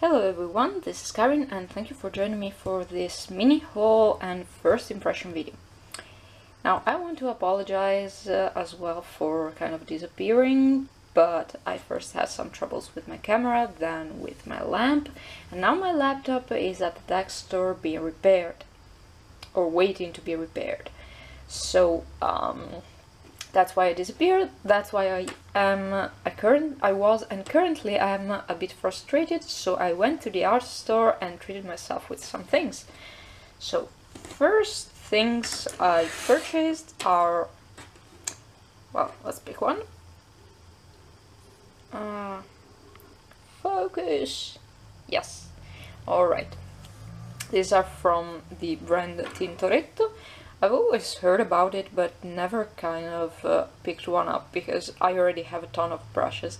Hello everyone, this is Karin and thank you for joining me for this mini haul and first impression video. Now I want to apologize as well for kind of disappearing, but I first had some troubles with my camera, then with my lamp, and now my laptop is at the tech store being repaired, or waiting to be repaired. So that's why I disappeared, that's why I was and currently I am a bit frustrated, so I went to the art store and treated myself with some things. So first things I purchased are, well, let's pick one. Focus! Yes, alright. These are from the brand Tintoretto. I've always heard about it, but never kind of picked one up because I already have a ton of brushes.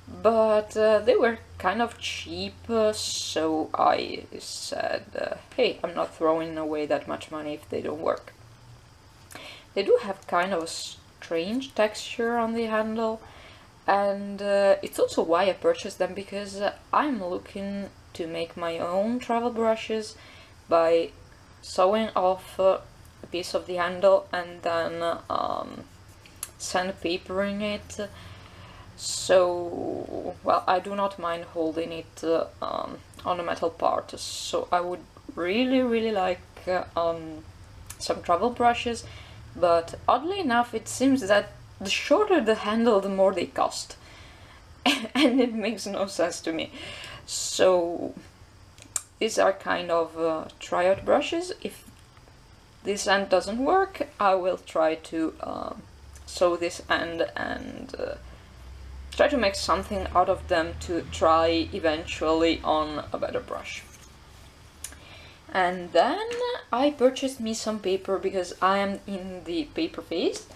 But they were kind of cheap, so I said, hey, I'm not throwing away that much money if they don't work. They do have kind of a strange texture on the handle, and it's also why I purchased them, because I'm looking to make my own travel brushes by sewing off a piece of the handle and then sandpapering it. So, well, I do not mind holding it on a metal part, so I would really like some travel brushes, but oddly enough it seems that the shorter the handle the more they cost and it makes no sense to me. So these are kind of tryout brushes. If this end doesn't work, I will try to sew this end and try to make something out of them to try eventually on a better brush. And then I purchased me some paper because I am in the paper phase,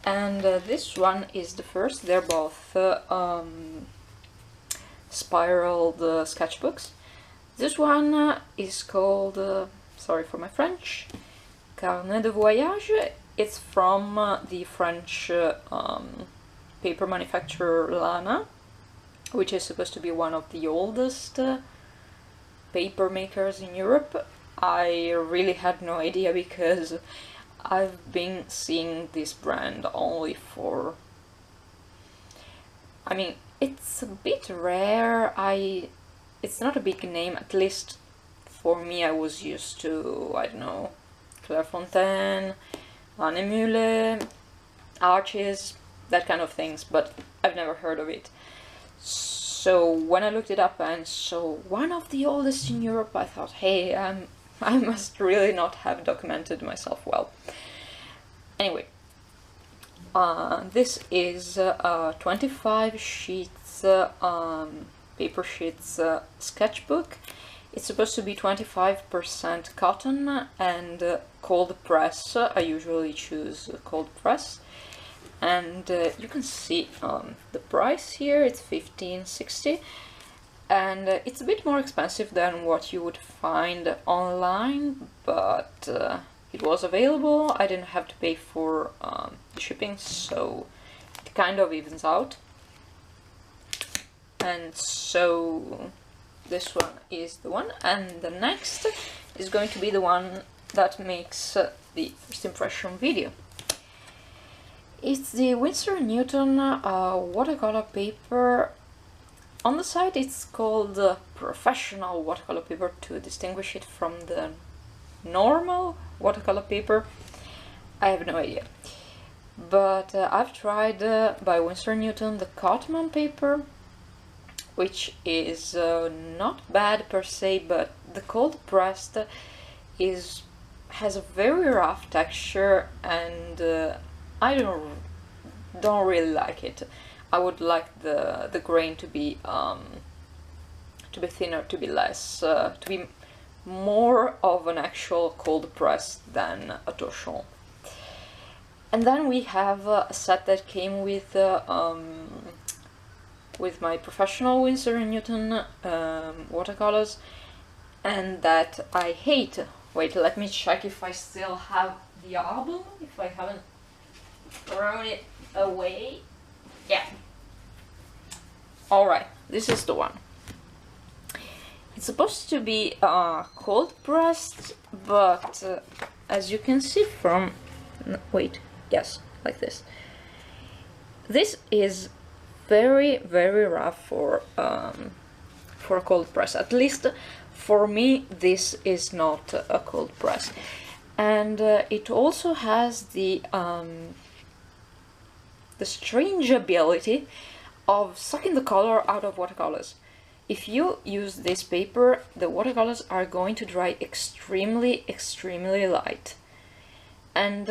and this one is the first. They're both spiraled sketchbooks. This one is called, sorry for my French, Carnet de Voyage. It's from the French paper manufacturer Lana, which is supposed to be one of the oldest paper makers in Europe. I really had no idea because I've been seeing this brand only for... I mean, it's a bit rare. It's not a big name, at least for me. I was used to, I don't know, Clairefontaine, Annemule, Arches, that kind of things, but I've never heard of it. So when I looked it up and saw one of the oldest in Europe, I thought, hey, I must really not have documented myself well. Anyway, this is 25 sheets, paper sheets sketchbook. It's supposed to be 25% cotton and cold press. I usually choose cold press. And you can see the price here. It's $15.60, and it's a bit more expensive than what you would find online, but it was available. I didn't have to pay for the shipping, so it kind of evens out. And so this one is the one, and the next is going to be the one that makes the first impression video. It's the Winsor & Newton watercolor paper. On the site it's called professional watercolor paper to distinguish it from the normal watercolor paper. I have no idea. But I've tried by Winsor & Newton the Cotman paper, which is not bad per se, but the cold pressed has a very rough texture, and I don't really like it. I would like the grain to be thinner, to be less, to be more of an actual cold press than a torchon. And then we have a set that came with my professional Winsor & Newton watercolors, and that I hate. Wait, let me check if I still have the album, if I haven't thrown it away. Yeah. Alright, this is the one. It's supposed to be cold pressed, but as you can see from, wait, yes, like this. This is very, very rough for a cold press. At least for me, this is not a cold press. And it also has the strange ability of sucking the color out of watercolors. If you use this paper, the watercolors are going to dry extremely, extremely light. And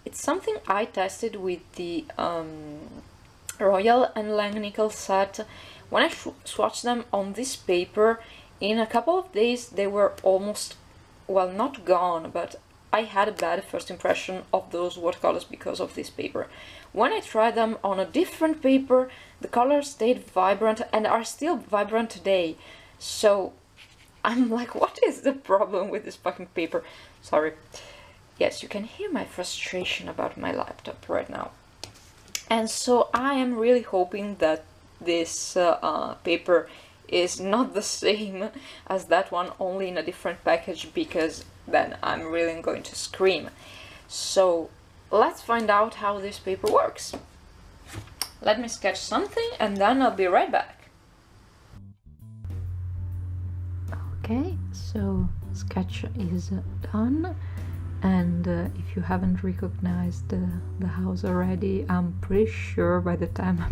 it's something I tested with the Royal and Langnickel set. When I swatched them on this paper, in a couple of days they were almost, well, not gone, but I had a bad first impression of those watercolors because of this paper. When I tried them on a different paper, the colors stayed vibrant and are still vibrant today. So I'm like, what is the problem with this fucking paper? Sorry. Yes, you can hear my frustration about my laptop right now. And so I am really hoping that this paper is not the same as that one, only in a different package, because then I'm really going to scream. So let's find out how this paper works. Let me sketch something and then I'll be right back. Okay, so sketch is done. And if you haven't recognized the house already, I'm pretty sure by the time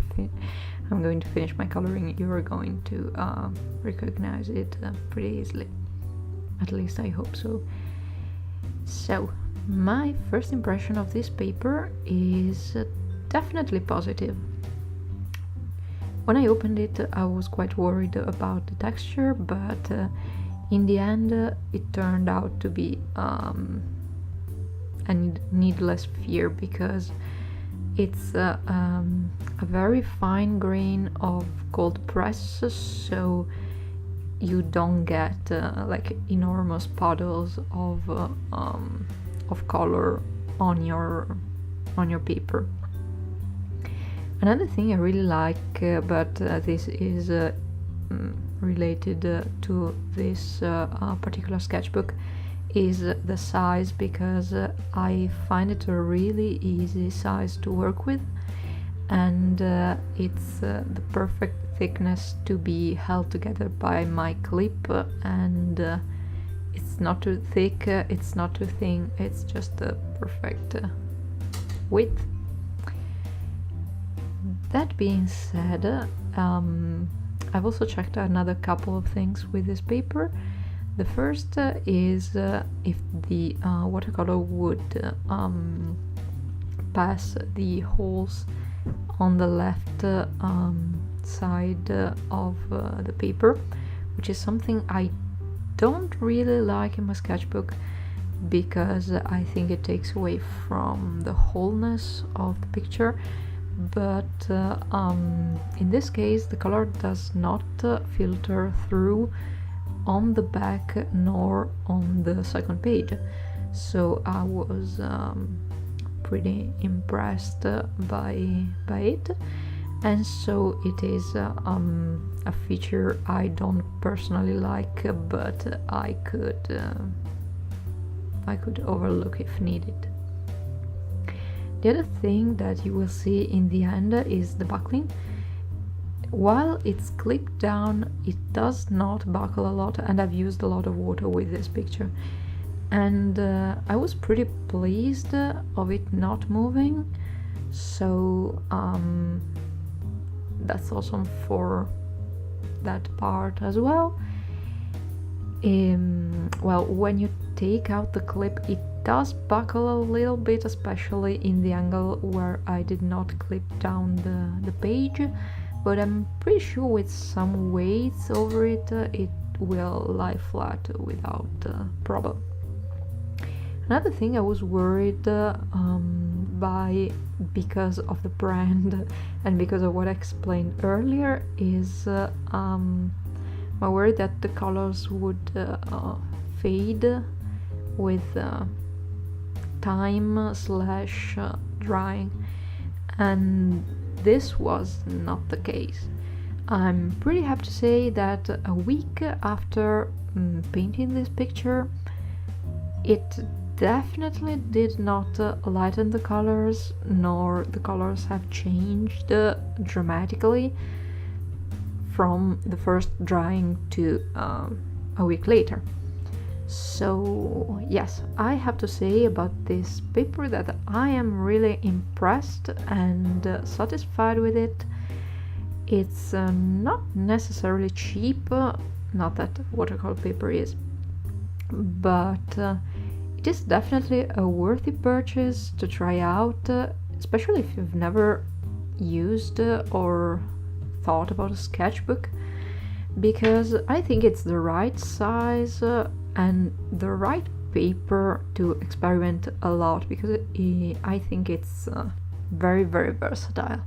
I'm going to finish my coloring, you are going to recognize it pretty easily. At least I hope so. So, my first impression of this paper is definitely positive. When I opened it, I was quite worried about the texture, but in the end, it turned out to be a needless fear, because it's a very fine grain of cold press, so you don't get like enormous puddles of color on your paper. Another thing I really like, but this is related to this particular sketchbook, is the size, because I find it a really easy size to work with, and it's the perfect thickness to be held together by my clip, and it's not too thick, it's not too thin, it's just the perfect width. That being said, I've also checked another couple of things with this paper. The first is if the watercolor would pass the holes on the left side of the paper, which is something I don't really like in my sketchbook, because I think it takes away from the wholeness of the picture. But in this case, the color does not filter through on the back nor on the second page, so I was pretty impressed by it, and so it is a feature I don't personally like, but I could overlook if needed. The other thing that you will see in the end is the buckling. While it's clipped down, it does not buckle a lot, and I've used a lot of water with this picture. And I was pretty pleased of it not moving, so that's awesome for that part as well. Well, when you take out the clip, it does buckle a little bit, especially in the angle where I did not clip down the page, but I'm pretty sure with some weight over it, it will lie flat without problem. Another thing I was worried by, because of the brand and because of what I explained earlier, is my worry that the colors would fade with time / drying, and this was not the case. I'm pretty happy to say that a week after painting this picture, it definitely did not lighten the colors, nor the colors have changed dramatically from the first drying to a week later. So yes, I have to say about this paper that I am really impressed and satisfied with it. It's not necessarily cheap, not that watercolor paper is, but it is definitely a worthy purchase to try out, especially if you've never used or thought about a sketchbook, because I think it's the right size and the right paper to experiment a lot, because I think it's very, very versatile.